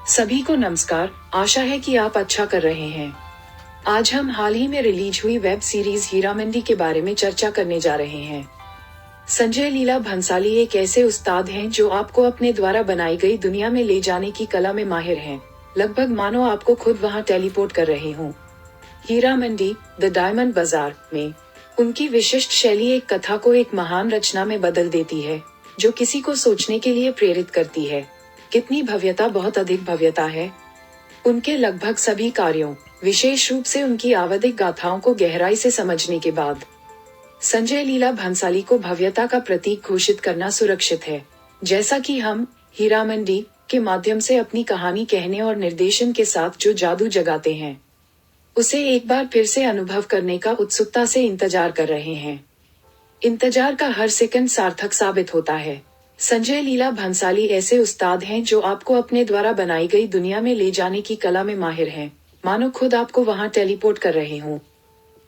सभी को नमस्कार। आशा है कि आप अच्छा कर रहे हैं। आज हम हाल ही में रिलीज हुई वेब सीरीज हीरामंडी के बारे में चर्चा करने जा रहे हैं। संजय लीला भंसाली एक ऐसे उस्ताद हैं जो आपको अपने द्वारा बनाई गई दुनिया में ले जाने की कला में माहिर हैं। लगभग मानो आपको खुद वहां टेलीपोर्ट कर रहे हों। हीरामंडी द डायमंड बाजार में उनकी विशिष्ट शैली एक कथा को एक महान रचना में बदल देती है, जो किसी को सोचने के लिए प्रेरित करती है। कितनी भव्यता, बहुत अधिक भव्यता है। उनके लगभग सभी कार्यों, विशेष रूप से उनकी आवधिक गाथाओं को गहराई से समझने के बाद, संजय लीला भंसाली को भव्यता का प्रतीक घोषित करना सुरक्षित है। जैसा कि हम हीरामंडी के माध्यम से अपनी कहानी कहने और निर्देशन के साथ जो जादू जगाते हैं, उसे एक बार फिर से अनुभव करने का उत्सुकता से इंतजार कर रहे हैं। इंतजार का हर सेकंड सार्थक साबित होता है। संजय लीला भंसाली ऐसे उस्ताद हैं जो आपको अपने द्वारा बनाई गई दुनिया में ले जाने की कला में माहिर हैं, मानो खुद आपको वहां टेलीपोर्ट कर रहे हों।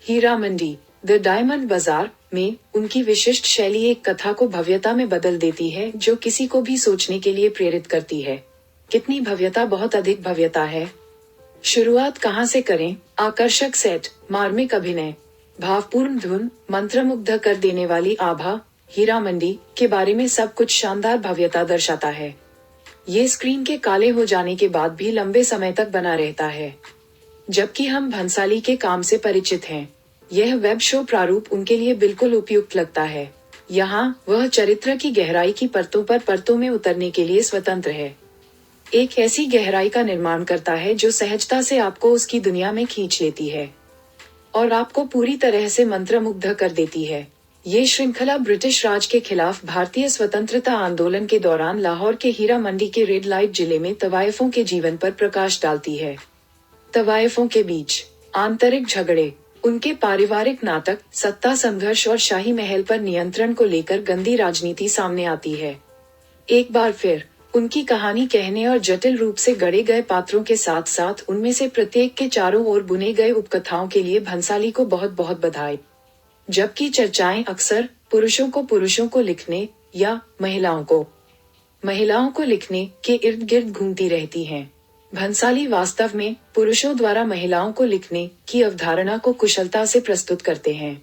हीरामंडी द डायमंड बाजार में उनकी विशिष्ट शैली एक कथा को भव्यता में बदल देती है, जो किसी को भी सोचने के लिए प्रेरित करती है। कितनी भव्यता, बहुत अधिक भव्यता है। शुरुआत कहाँ से करें? आकर्षक सेट, मार्मिक अभिनय, भावपूर्ण धुन, मंत्रमुग्ध कर देने वाली आभा। हीरामंडी के बारे में सब कुछ शानदार भव्यता दर्शाता है। ये स्क्रीन के काले हो जाने के बाद भी लंबे समय तक बना रहता है। जबकि हम भंसाली के काम से परिचित हैं, यह वेब शो प्रारूप उनके लिए बिल्कुल उपयुक्त लगता है। यहाँ वह चरित्र की गहराई की परतों पर परतों में उतरने के लिए स्वतंत्र है। एक ऐसी गहराई का निर्माण करता है जो सहजता से आपको उसकी दुनिया में खींच लेती है और आपको पूरी तरह से मंत्रमुग्ध कर देती है। ये श्रृंखला ब्रिटिश राज के खिलाफ भारतीय स्वतंत्रता आंदोलन के दौरान लाहौर के हीरामंडी के रेड लाइट जिले में तवायफों के जीवन पर प्रकाश डालती है। तवायफों के बीच आंतरिक झगड़े, उनके पारिवारिक नाटक, सत्ता संघर्ष और शाही महल पर नियंत्रण को लेकर गंदी राजनीति सामने आती है। एक बार फिर उनकी कहानी कहने और जटिल रूप से गढ़े गए पात्रों के साथ साथ उनमें से प्रत्येक के चारों ओर बुने गए उपकथाओं के लिए भंसाली को बहुत बहुत बधाई। जबकि चर्चाएं अक्सर पुरुषों को लिखने या महिलाओं को लिखने के इर्द गिर्द घूमती रहती हैं, भंसाली वास्तव में पुरुषों द्वारा महिलाओं को लिखने की अवधारणा को कुशलता से प्रस्तुत करते हैं।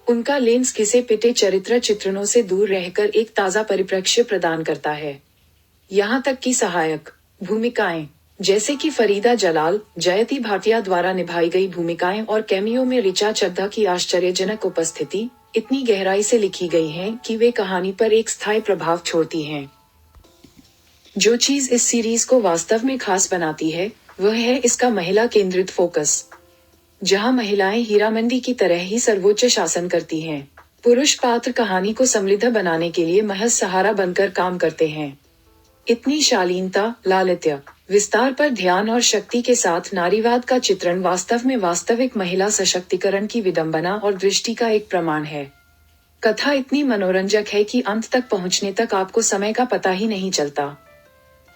उनका लेंस घिसे पिटे चरित्र चित्रणों से दूर रहकर एक ताजा परिप्रेक्ष्य प्रदान करता है। यहाँ तक कि सहायक भूमिकाएं, जैसे कि फरीदा जलाल, जयति भाटिया द्वारा निभाई गई भूमिकाएं और कैमियो में ऋचा चड्ढा की आश्चर्यजनक उपस्थिति, इतनी गहराई से लिखी गई हैं कि वे कहानी पर एक स्थायी प्रभाव छोड़ती हैं। जो चीज इस सीरीज को वास्तव में खास बनाती है, वह है इसका महिला केंद्रित फोकस, जहां महिलाएं हीरामंडी की तरह ही सर्वोच्च शासन करती हैं। पुरुष पात्र कहानी को समृद्ध बनाने के लिए महज सहारा बनकर काम करते हैं। इतनी शालीनता, लालित्य, विस्तार पर ध्यान और शक्ति के साथ नारीवाद का चित्रण वास्तव में वास्तविक महिला सशक्तिकरण की विडंबना और दृष्टि का एक प्रमाण है। कथा इतनी मनोरंजक है कि अंत तक पहुंचने तक आपको समय का पता ही नहीं चलता।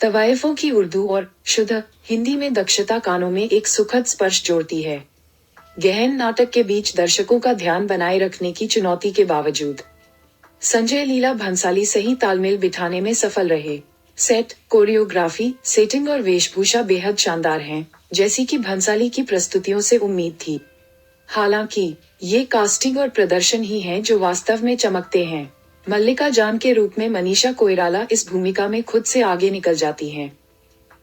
तवायफों की उर्दू और शुद्ध हिंदी में दक्षता कानों में एक सुखद स्पर्श जोड़ती है। गहन नाटक के बीच दर्शकों का ध्यान बनाए रखने की चुनौती के बावजूद संजय लीला भंसाली सही तालमेल बिठाने में सफल रहे। सेट, कोरियोग्राफी, सेटिंग और वेशभूषा बेहद शानदार हैं, जैसी कि भंसाली की प्रस्तुतियों से उम्मीद थी। हालांकि ये कास्टिंग और प्रदर्शन ही हैं जो वास्तव में चमकते हैं। मल्लिका जान के रूप में मनीषा कोइराला इस भूमिका में खुद से आगे निकल जाती हैं,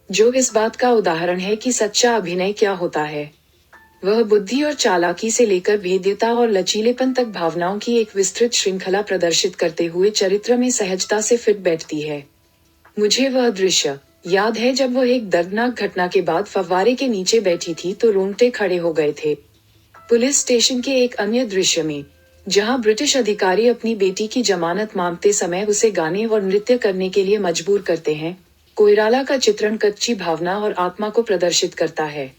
जो इस बात का उदाहरण है कि सच्चा अभिनय क्या होता है। वह बुद्धि और चालाकी से लेकर भेद्यता और लचीलेपन तक भावनाओं की एक विस्तृत श्रृंखला प्रदर्शित करते हुए चरित्र में सहजता से फिट बैठती है। मुझे वह दृश्य याद है जब वह एक दर्दनाक घटना के बाद फव्वारे के नीचे बैठी थी तो रोंगटे खड़े हो गए थे। पुलिस स्टेशन के एक अन्य दृश्य में, जहां ब्रिटिश अधिकारी अपनी बेटी की जमानत मांगते समय उसे गाने और नृत्य करने के लिए मजबूर करते हैं, कोइराला का चित्रण कच्ची भावना और आत्मा को प्रदर्शित करता है,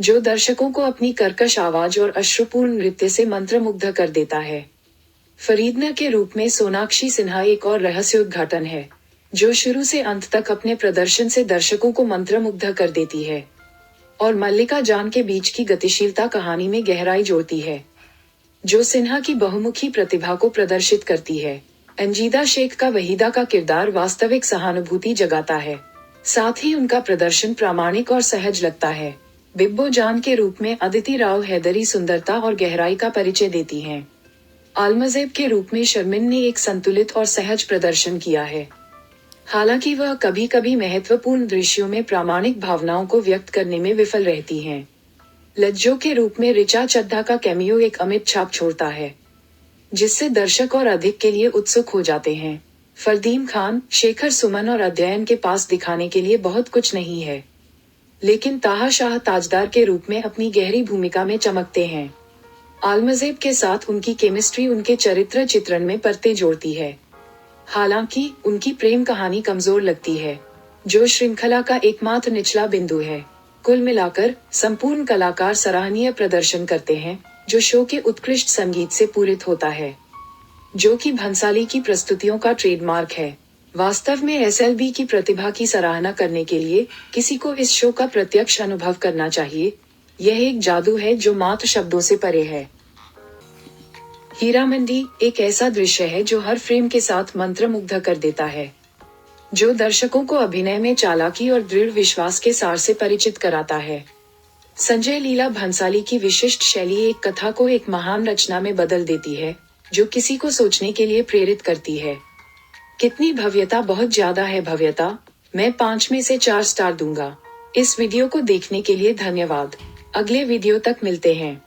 जो दर्शकों को अपनी कर्कश आवाज और अश्रुपूर्ण नृत्य से मंत्रमुग्ध कर देता है। फरीदना के रूप में सोनाक्षी सिन्हा एक और रहस्योद्घाटन है, जो शुरू से अंत तक अपने प्रदर्शन से दर्शकों को मंत्रमुग्ध कर देती है और मल्लिका जान के बीच की गतिशीलता कहानी में गहराई जोड़ती है, जो सिन्हा की बहुमुखी प्रतिभा को प्रदर्शित करती है। अंजीदा शेख का वहीदा का किरदार वास्तविक सहानुभूति जगाता है। साथ ही उनका प्रदर्शन प्रामाणिक और सहज लगता है। बिब्बो जान के रूप में अदिति राव हैदरी सुंदरता और गहराई का परिचय देती हैं। औरंगजेब के रूप में शर्मिन ने एक संतुलित और सहज प्रदर्शन किया है। हालांकि वह कभी कभी महत्वपूर्ण दृश्यों में प्रामाणिक भावनाओं को व्यक्त करने में विफल रहती हैं। लज्जो के रूप में ऋचा चड्ढा का कैमियो एक अमिट छाप छोड़ता है, जिससे दर्शक और अधिक के लिए उत्सुक हो जाते हैं। फरदीन खान, शेखर सुमन और अध्ययन के पास दिखाने के लिए बहुत कुछ नहीं है, लेकिन ताहा शाह ताजदार के रूप में अपनी गहरी भूमिका में चमकते हैं। औरंगजेब के साथ उनकी केमिस्ट्री उनके चरित्र चित्रण में परतें जोड़ती है। हालांकि उनकी प्रेम कहानी कमजोर लगती है, जो श्रृंखला का एकमात्र निचला बिंदु है। कुल मिलाकर संपूर्ण कलाकार सराहनीय प्रदर्शन करते हैं, जो शो के उत्कृष्ट संगीत से पूरित होता है, जो कि भंसाली की प्रस्तुतियों का ट्रेडमार्क है। वास्तव में एसएलबी की प्रतिभा की सराहना करने के लिए किसी को इस शो का प्रत्यक्ष अनुभव करना चाहिए। यह एक जादू है जो मात्र शब्दों से परे है। हीरामंडी एक ऐसा दृश्य है जो हर फ्रेम के साथ मंत्रमुग्ध कर देता है, जो दर्शकों को अभिनय में चालाकी और दृढ़ विश्वास के सार से परिचित कराता है। संजय लीला भंसाली की विशिष्ट शैली एक कथा को एक महान रचना में बदल देती है, जो किसी को सोचने के लिए प्रेरित करती है। कितनी भव्यता, बहुत ज्यादा है भव्यता। मैं 5 में से 4 स्टार दूंगा। इस वीडियो को देखने के लिए धन्यवाद। अगले वीडियो तक मिलते हैं।